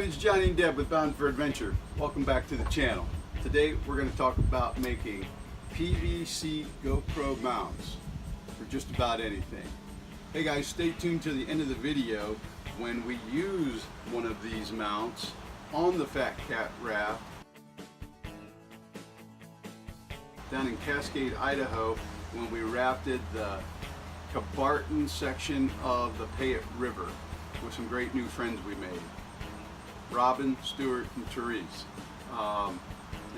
it's Johnny and Deb with Bound for Adventure. Welcome back to the channel. Today we're going to talk about making PVC GoPro mounts for just about anything. Hey guys, stay tuned to the end of the video when we use one of these mounts on the Fat Cat raft down in Cascade, Idaho, when we rafted the Cabarton section of the Payette River with some great new friends we made, Robin, Stuart, and Therese. And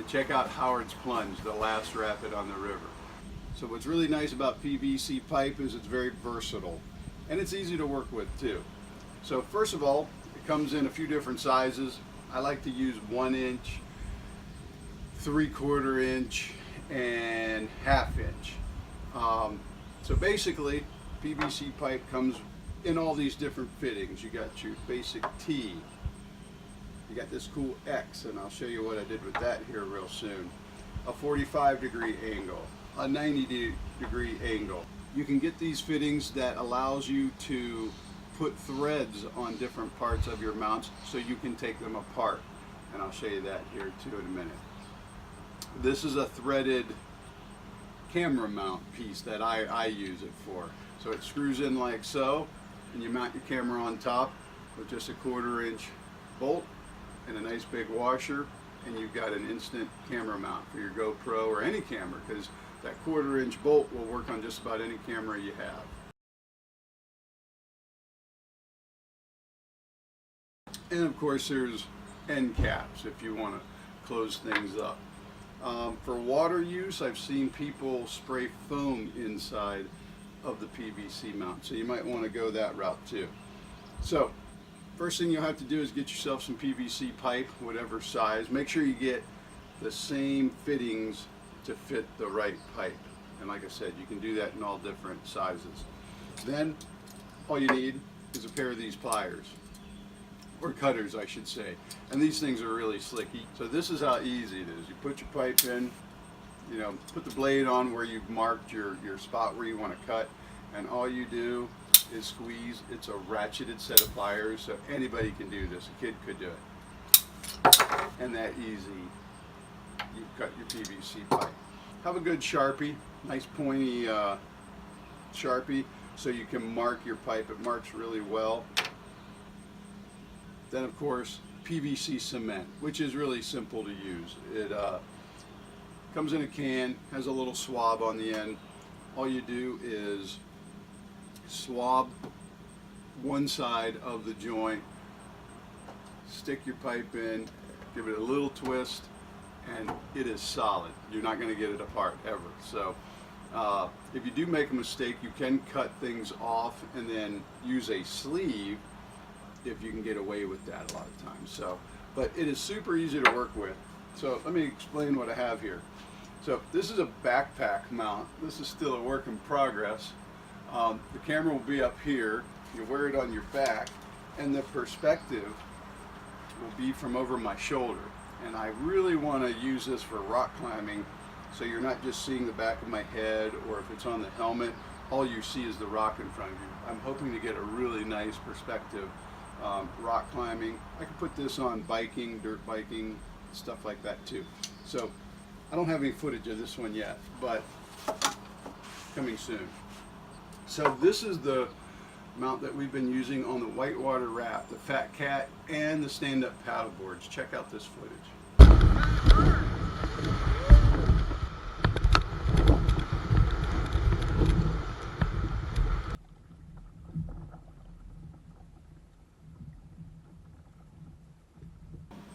check out Howard's Plunge, the last rapid on the river. So what's really nice about PVC pipe is it's very versatile and it's easy to work with too. So first of all, it comes in a few different sizes. I like to use 1 inch, 3/4 inch, and 1/2 inch. So basically, PVC pipe comes in all these different fittings. You got your basic T, you got this cool X, and I'll show you what I did with that here real soon. A 45-degree angle, a 90-degree angle. You can get these fittings that allows you to put threads on different parts of your mounts so you can take them apart. And I'll show you that here too in a minute. This is a threaded camera mount piece that I use it for. So it screws in like so, and you mount your camera on top with just a 1/4 inch bolt and a nice big washer, and you've got an instant camera mount for your GoPro or any camera, because that 1/4 inch bolt will work on just about any camera you have. And of course there's end caps if you want to close things up. For water use, I've seen people spray foam inside of the PVC mount, so you might want to go that route too. So first thing you'll have to do is get yourself some PVC pipe, whatever size. Make sure you get the same fittings to fit the right pipe, and like I said, you can do that in all different sizes. Then all you need is a pair of these pliers, or cutters I should say, and these things are really slicky. So this is how easy it is. You put your pipe in, you know, put the blade on where you've marked your spot where you want to cut, and all you do is squeeze. It's a ratcheted set of pliers, so anybody can do this. A kid could do it. And that easy, you cut your PVC pipe. Have a good Sharpie, nice pointy Sharpie, so you can mark your pipe. It marks really well. Then of course, PVC cement, which is really simple to use. It comes in a can, has a little swab on the end. All you do is swab one side of the joint, stick your pipe in, give it a little twist, and it is solid. You're not going to get it apart ever. So if you do make a mistake, you can cut things off and then use a sleeve if you can get away with that a lot of times. So, but it is super easy to work with. So let me explain what I have here. So this is a backpack mount. This is still a work in progress. The camera will be up here. You wear it on your back, and the perspective will be from over my shoulder. And I really want to use this for rock climbing, so you're not just seeing the back of my head, or if it's on the helmet, all you see is the rock in front of you. I'm hoping to get a really nice perspective. Rock climbing. I can put this on biking, dirt biking, stuff like that too. So I don't have any footage of this one yet, but coming soon. So this is the mount that we've been using on the whitewater raft, the Fat Cat, and the stand-up paddle boards. Check out this footage.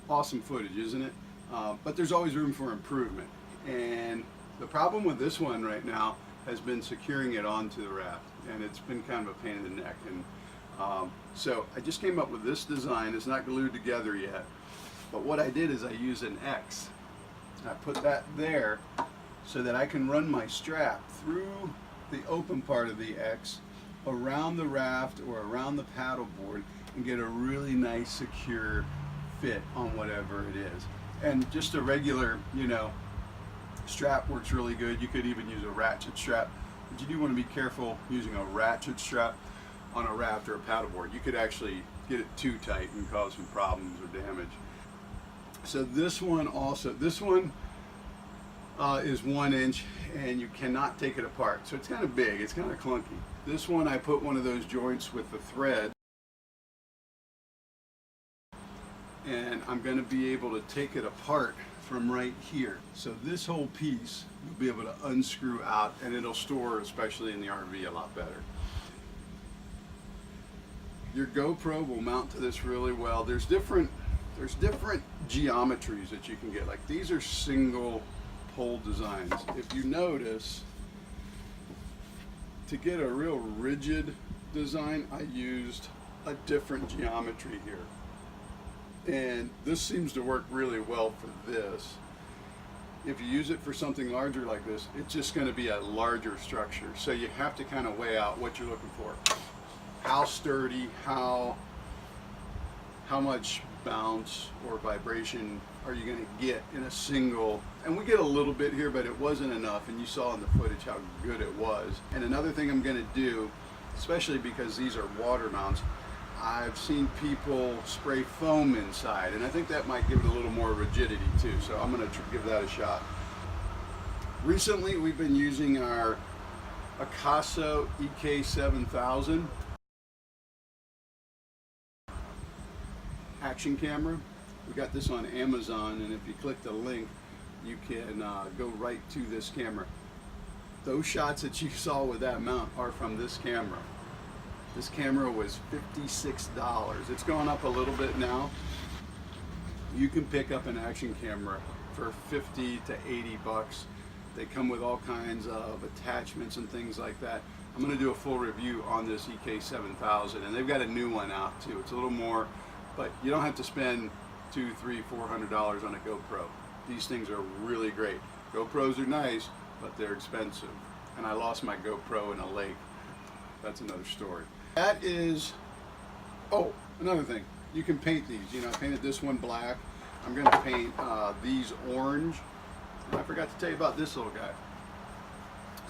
Awesome footage, isn't it? But there's always room for improvement. And the problem with this one right now has been securing it onto the raft, and it's been kind of a pain in the neck. And so I just came up with this design. It's not glued together yet, but what I did is I used an X. I put that there so that I can run my strap through the open part of the X around the raft or around the paddle board and get a really nice secure fit on whatever it is. And just a regular, you know, strap works really good. You could even use a ratchet strap, but you do want to be careful using a ratchet strap on a raft or a paddleboard. You could actually get it too tight and cause some problems or damage. So this one also, is 1 inch, and you cannot take it apart. So it's kind of big, it's kind of clunky. This one I put one of those joints with the thread, and I'm going to be able to take it apart from right here. So this whole piece you'll be able to unscrew out, and it'll store, especially in the RV, a lot better. Your GoPro will mount to this really well. There's different geometries that you can get. Like these are single pole designs. If you notice, to get a real rigid design, I used a different geometry here. And this seems to work really well for this. If you use it for something larger like this, it's just going to be a larger structure. So you have to kind of weigh out what you're looking for. How sturdy, how much bounce or vibration are you going to get in a single, and we get a little bit here, but it wasn't enough, and you saw in the footage how good it was. And another thing I'm going to do, especially because these are water mounts, I've seen people spray foam inside, and I think that might give it a little more rigidity too, so I'm going to give that a shot. Recently we've been using our Akaso EK7000 action camera. We got this on Amazon, and if you click the link you can go right to this camera. Those shots that you saw with that mount are from this camera. This camera was $56. It's gone up a little bit now. You can pick up an action camera for 50 to 80 bucks. They come with all kinds of attachments and things like that. I'm going to do a full review on this EK7000, and they've got a new one out too. It's a little more, but you don't have to spend $200, $300, $400 on a GoPro. These things are really great. GoPros are nice, but they're expensive. And I lost my GoPro in a lake. That's another story. That is, oh, another thing. You can paint these. You know, I painted this one black. I'm going to paint these orange. And I forgot to tell you about this little guy.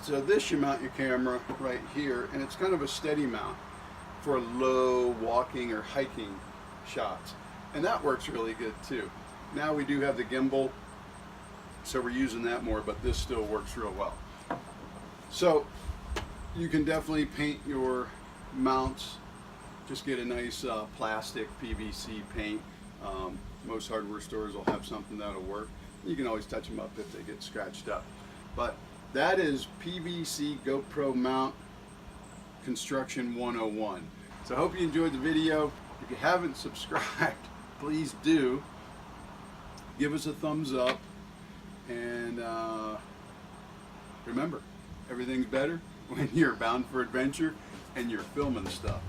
So this, you mount your camera right here, and it's kind of a steady mount for low walking or hiking shots. And that works really good too. Now we do have the gimbal, so we're using that more, but this still works real well. So you can definitely paint your mounts. Just get a nice plastic PVC paint. Most hardware stores will have something that'll work. You can always touch them up if they get scratched up. But that is PVC GoPro Mount Construction 101. So I hope you enjoyed the video. If you haven't subscribed, please do. Give us a thumbs up, and remember, everything's better when you're bound for adventure and you're filming stuff.